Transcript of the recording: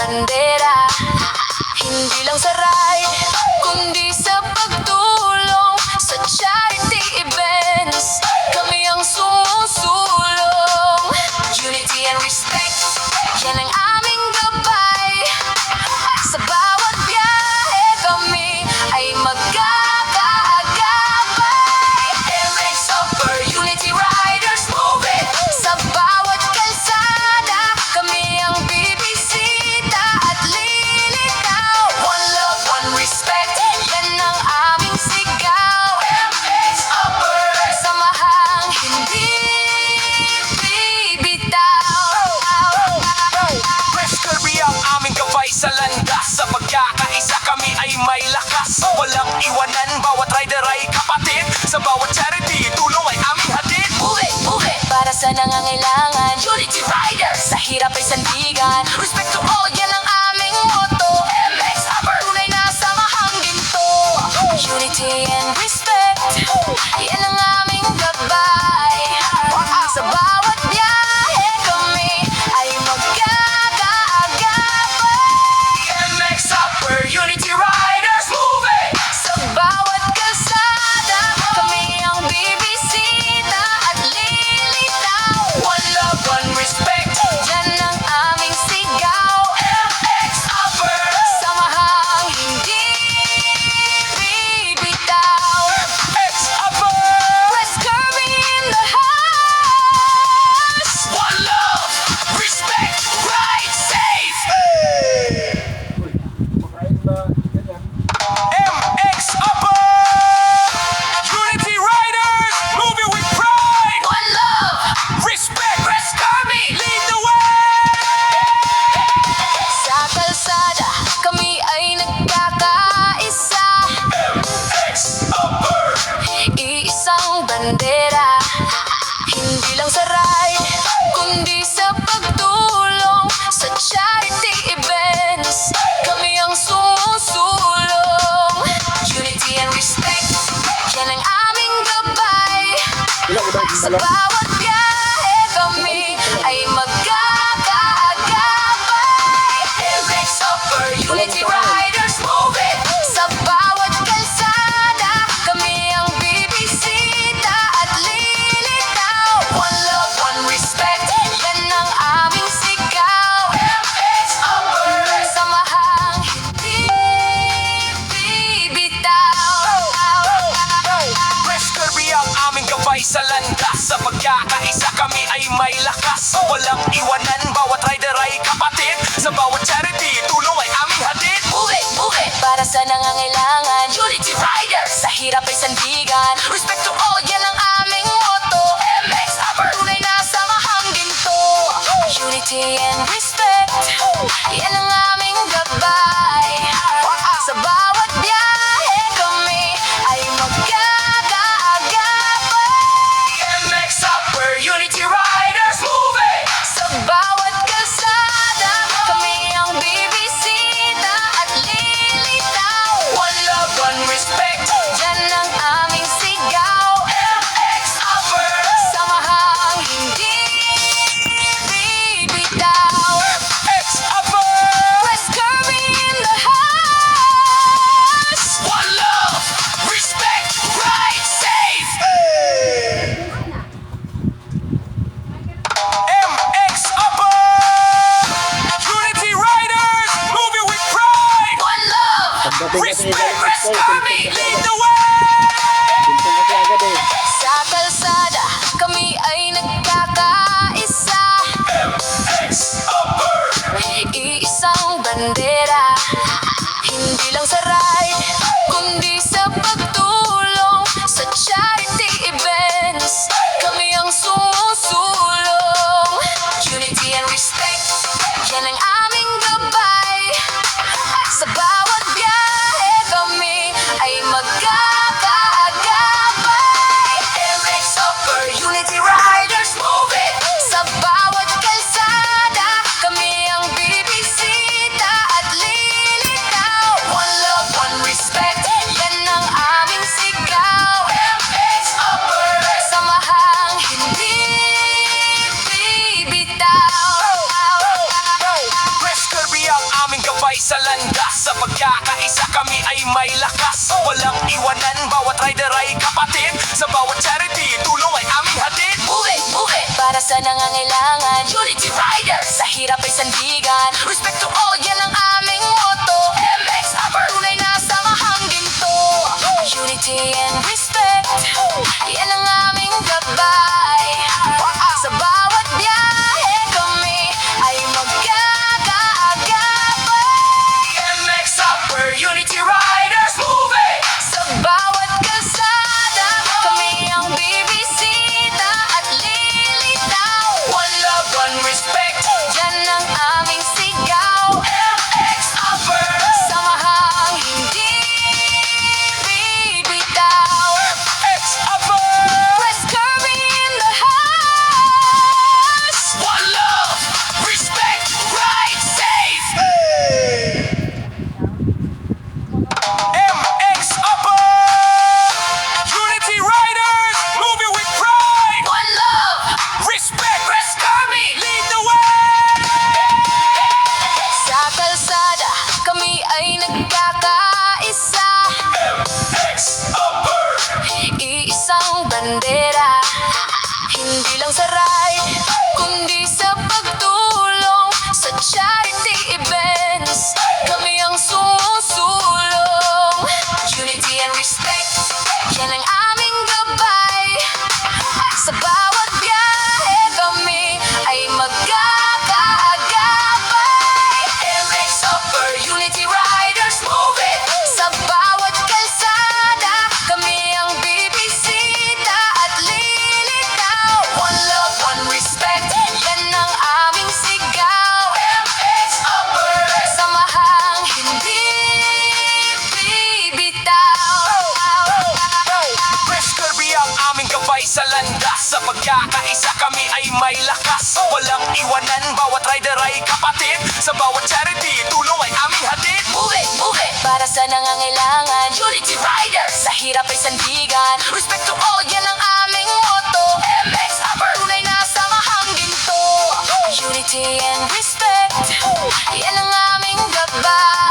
bandera. Hindi lang sa ride, kundi sa pagtulong sa charity events. Kami ang sumusulong. Unity and respect, yan ang aming gabay. Sa bawat biyahe kami ay magkakagabay. MX Upper Unity Riders, move it! Sa bawat kalsada kami ang bibisita at lilitaw. One love, one respect, yan ang aming sigaw. MX Upper, samahang hindi bibitaw. Press Kirby ang aming gabay sa landas. Sa pagkakaisa kami ay may lakas. Walang iwanan, bawat rider ay kapatid. Sa bawat charity, tulong ay aming hatid. Move it, para sa nangangailangan. Unity Riders, sa hirap ay sandigan. Respect to all, yan ang aming motto. MX Upper, tunay na samahang ginto. Unity and respect, yan ang aming gabay. Sa bawat biyahe kami ay magkakagabay. MX Upper Unity Riders, move it! Sa bawat kalsada kami ang bibisita at lilitaw. One love, one respect. Yan ang aming sigaw. MX Upper, Samahang hindi bibitaw. MX Upper. Press Kirby in the house. One love, respect, ride safe. MX Upper Unity Riders, moving with pride. One love. Respect, Press Kirby. lead the way. Sa kalsada kami ay nagkakaisa. MX Upper, Iisang bandera. Hindi lang sa ride, kundi sa pagtulong sa charity events. Kami ang sumusulong. Unity and respect, yan ang aming gabay. Sa bawat biyahe kami ay magkakagabay. MX Upper Unity Riders, move it! Sa bawat kalsada kami ang bibisita at lilitaw. One love, one respect, yan ang aming sigaw. MX Upper, samahang hindi bibitaw. Press Kirby ang aming gabay sa landas. Sa pagkakaisa kami ay may lakas. Walang iwanan, bawat rider ay kapatid. Sa bawat charity, tulong ay aming hatid. Move it, para sa nangangailangan. Unity Riders, sa hirap ay sandigan. Respect to all, yan ang aming motto. MX Upper, tunay na samahang ginto. Unity and respect, yan ang aming gabay. Sa bawat biyahe kami ay magkakagabay. MX Upper Unity Riders, move it! Sa bawat kalsada kami ang bibisita at lilitaw. One love, one respect. Yan ang aming sigaw. MX Upper, Samahang hindi bibitaw. MX Upper. Press Kirby in the house. One love, respect, ride safe. MX Upper Unity Riders, moving with pride. One love. Respect, press Kirby, lead the way. Sa kalsada kami ay nagkakaisa. MX Upper, Iisang bandera. Hindi lang sa ride, kundi sa pagtulong sa charity events. Kami ang sumusulong. Unity and respect, yan ang aming gabay. Sa bawat biyahe kami ay magkakagabay. sa landas. Sa pagkakaisa kami ay may lakas. Walang iwanan, bawat rider ay kapatid. Sa bawat charity, tulong ay aming hatid. Move it, para sa nangangailangan. Unity Riders, sa hirap ay sandigan. Respect to all, yan ang aming motto. MX Upper, tunay na samahang ginto. Unity and respect, yan ang aming gabay. Sa bawat biyahe kami ay magkakaagapay. MX Upper, Unity Riders, move it! Sa bawat kalsada, kami ang bibisita at lilitaw. One love, one respect. Yan ang aming sigaw. MX Upper, Samahang hindi bibitaw. MX Upper. West Kirby in the house. One love, respect, ride safe. MX Upper, Unity Riders, moving with pride. One love. Respect, West Kirby. lead the way. Sa kalsada, kami ay nagkakaisa. MX Upper, Iisang bandera. Hindi lang sa ride, kundi sa pagtulong sa charity events. Kami ang sumusulong. Unity and respect, yan ang aming gabay. Sa bawat biyahe kami ay magkakaagapay. MX Upper, Unity Riders, move it! Sa bawat kalsada, kami ang bibisita at lilitaw. One love, one respect, yan ang aming sigaw. MX Upper. Samahang hindi bibitaw. Fresh Kirby ang aming gabay sa landas. Sa pagkakaisa kami ay may lakas. Walang iwanan, bawat rider ay kapatid. Sa bawat charity, tulong ay aming hatid. Move it, para sa nangangailangan. Unity Riders, sa hirap ay sandigan. Respect to all, yan ang aming motto. MX Upper, tunay na samahang ginto. Unity and respect, yan ang aming gabay.